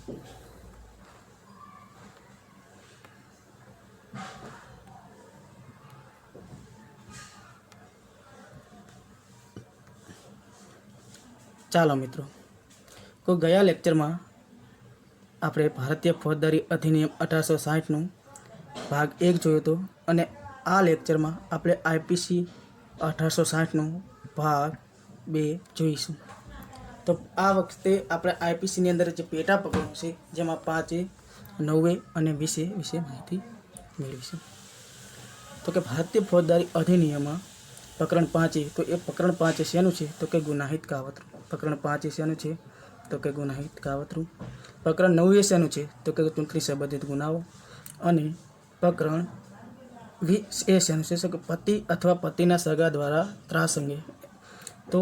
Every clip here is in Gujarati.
ચાલો મિત્રો, તો ગયા લેક્ચરમાં આપણે ભારતીય ફોજદારી અધિનિયમ 1860નું ભાગ 1 જોયો હતો અને આ લેક્ચરમાં આપણે આઈપીસી 1860નું ભાગ 2 જોઈશું. તો આ વખતે આપણે આઈપીસીની અંદર જે પેટા પ્રકરણો છે જેમાં 5, 9 અને 20 વિશે માહિતી મેળવીશું. તો કે ભારતીય ફોજદારી અધિનિયમમાં પ્રકરણ 5, તો એ પ્રકરણ 5 શેનું છે? તો કે ગુનાહિત કાવતરું. પ્રકરણ 5 શેનું છે? તો કે ગુનાહિત કાવતરું. પ્રકરણ 9 શેનું છે? તો કે ચૂંટણી સંબંધિત ગુનાઓ. અને પ્રકરણ 20 શેનું છે? કે પતિ અથવા પતિના સગા દ્વારા ત્રાસ અંગે. તો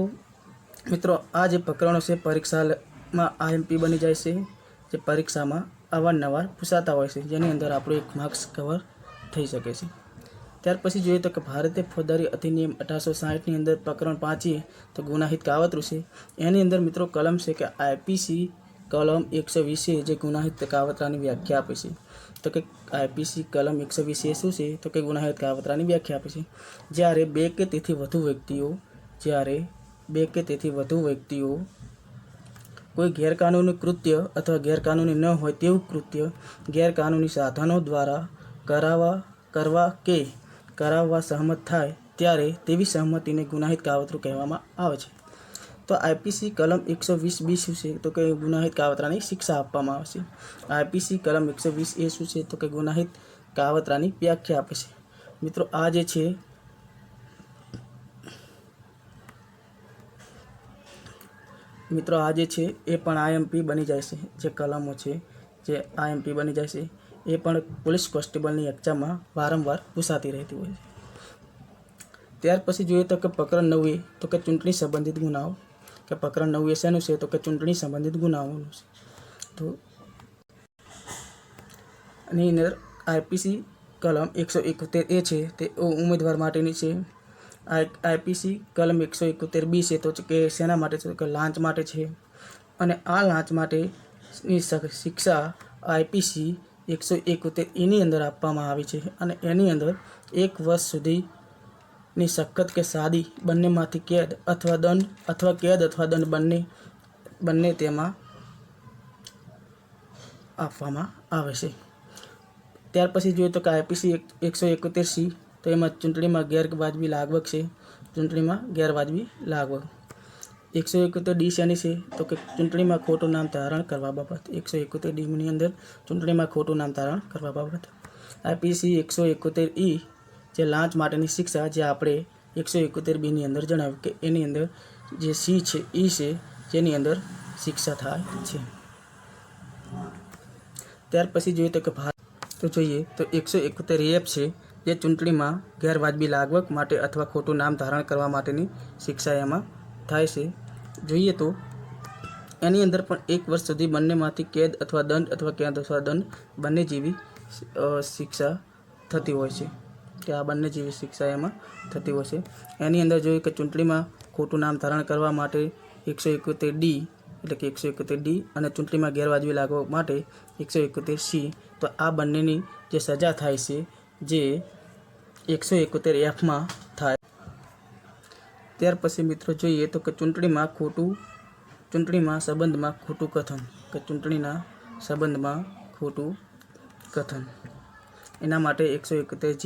મિત્રો, આ જે પ્રકરણો છે પરીક્ષામાં આઈએમપી બની જાય છે, જે પરીક્ષામાં અવારનવાર પૂછાતા હોય છે, જેની અંદર આપણું 1 માર્ક્સ કવર થઈ શકે છે. ત્યાર પછી જોઈએ તો કે ભારતીય ફોજદારી અધિનિયમ 1860ની અંદર પ્રકરણ 5 તો ગુનાહિત કાવતરું છે. એની અંદર મિત્રો કલમ છે કે આઈપીસી કલમ 120 જે ગુનાહિત કાવતરાની વ્યાખ્યા આપે છે. તો કે આઈપીસી કલમ 120 શું છે? તો કે ગુનાહિત કાવતરાની વ્યાખ્યા આપે છે. જ્યારે બે કે તેથી વધુ વ્યક્તિઓ કોઈ ગેરકાનૂની કૃત્ય અથવા ગેરકાનૂની ન હોય તેવું કૃત્ય ગેરકાનૂની સાધનો દ્વારા કરવા કે કરાવવા સહમત થાય ત્યારે તેવી સહમતિને ગુનાહિત કાવતરું કહેવામાં આવે છે. તો આઈપીસી કલમ 120B શું છે? તો કે ગુનાહિત કાવતરાની શિક્ષા આપવામાં આવે છે. આઈપીસી કલમ 120A શું છે? તો કે ગુનાહિત કાવતરાની વ્યાખ્યા આપે છે. મિત્રો, આ જે છે એ પણ આઈએમપી બની જાય છે. જે કલમો છે જે આઈએમપી બની જાય છે એ પણ પોલીસ કોન્સ્ટેબલની એક્ઝામમાં વારંવાર પૂછાતી રહેતી હોય છે. ત્યાર પછી જોઈએ તો કે પ્રકરણ 9 તો કે ચૂંટણી સંબંધિત ગુનાઓ. કે પ્રકરણ 9 શેનું છે? તો કે ચૂંટણી સંબંધિત ગુનાઓનું છે. તો આની અંદર આઈપીસી કલમ 171A છે તે ઉમેદવાર માટેની છે. આઈપીસી કલમ 171B છે તો કે શેના માટે છે? કે લાંચ માટે છે. અને આ લાંચ માટેની શિક્ષા આઈપીસી 171E ની અંદર આપવામાં આવી છે. અને એની અંદર 1 વર્ષ સુધીની સખત કે સાદી બંનેમાંથી કેદ અથવા દંડ બંને તેમાં આપવામાં આવે છે. ત્યાર પછી જોઈએ તો કે આઈપીસી 171C તો એમાં ચૂંટણીમાં ગેરવાજબી લાગવગ છે. ચૂંટણીમાં ગેરવાજબી લાગવગ. 171D શેની છે? તો કે ચૂંટણીમાં ખોટું નામ ધારણ કરવા બાબત. 171Dની અંદર ચૂંટણીમાં ખોટું નામ ધારણ કરવા બાબત. આઈપીસી 171E જે લાંચ માટેની શિક્ષા, જે આપણે 171Bની અંદર જણાવ્યું કે એની અંદર જે સી છે E છે જેની અંદર શિક્ષા થાય છે. ત્યાર પછી જોઈએ તો કે તો 171F છે જે ચૂંટણીમાં ગેરવાજબી લાગવગ માટે અથવા ખોટું નામ ધારણ કરવા માટેની શિક્ષા એમાં થાય છે. જોઈએ તો એની અંદર પણ 1 વર્ષ સુધી બંનેમાંથી કેદ અથવા દંડ બંને જેવી શિક્ષા થતી હોય છે. કે આ બંને જેવી શિક્ષા એમાં થતી હોય છે. એની અંદર જોઈએ કે ચૂંટણીમાં ખોટું નામ ધારણ કરવા માટે 171D એટલે કે 171D અને ચૂંટણીમાં ગેરવાજબી લાગવગ માટે 171C. તો આ બંનેની જે સજા થાય છે જે 171Fમાં થાય. ત્યાર પછી મિત્રો જોઈએ તો કે ચૂંટણીના સંબંધમાં ખોટું કથન. કે ચૂંટણીના સંબંધમાં ખોટું કથન એના માટે 171G.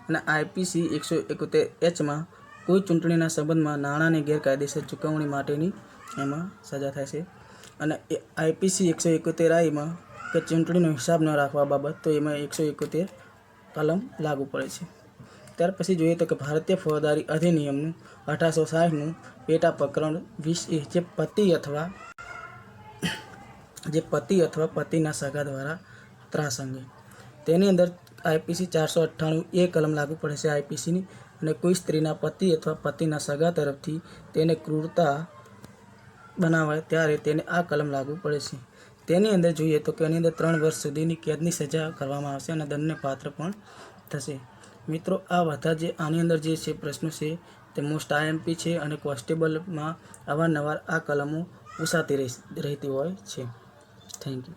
અને આઈપીસી 171Hમાં કોઈ ચૂંટણીના સંબંધમાં નાણાંની ગેરકાયદેસર ચૂકવણી માટેની એમાં સજા થાય છે. અને આઈપીસી 171Iમાં કે ચૂંટણીનો હિસાબ ન રાખવા બાબત, તો એમાં 171 કલમ લાગુ પડે છે. ત્યાર પછી જોઈએ તો કે ભારતીય ફોજદારી અધિનિયમનું 1860નું પેટા પ્રકરણ 20A જે પતિ અથવા પતિના સગા દ્વારા ત્રાસ અંગે. તેની અંદર આઈપીસી 498A કલમ લાગુ પડે છે આઈપીસીની. અને કોઈ સ્ત્રીના પતિ અથવા પતિના સગા તરફથી તેને ક્રૂરતા બનાવાય ત્યારે તેને આ કલમ લાગુ પડે છે. તેની અંદર જોઈએ તો કે એની અંદર 3 વર્ષ સુધીની કેદની સજા કરવામાં આવશે અને દંડને પાત્ર પણ થશે. મિત્રો, આ બધા જે આની અંદર જે છે પ્રશ્નો છે તે મોસ્ટ આઈએમપી છે અને કોન્સ્ટેબલમાં અવારનવાર આ કલમો પૂછાતી રહેતી હોય છે. Thank you.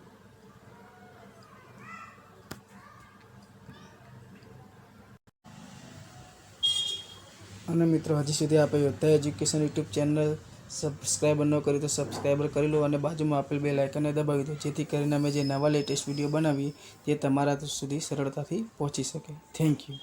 અને મિત્રો હજી સુધી આપણે યોદ્ધા એજ્યુકેશન યુટ્યુબ ચેનલ સબસ્ક્રાઈબર ન કરી તો સબસ્ક્રાઈબર કરી લો અને બાજુમાં આપેલ બેલ આઇકનને દબાવી દો, જેથી કરીને અમે જે નવા લેટેસ્ટ વિડીયો બનાવીએ તે તમારા સુધી સરળતાથી પહોંચી શકે. Thank you.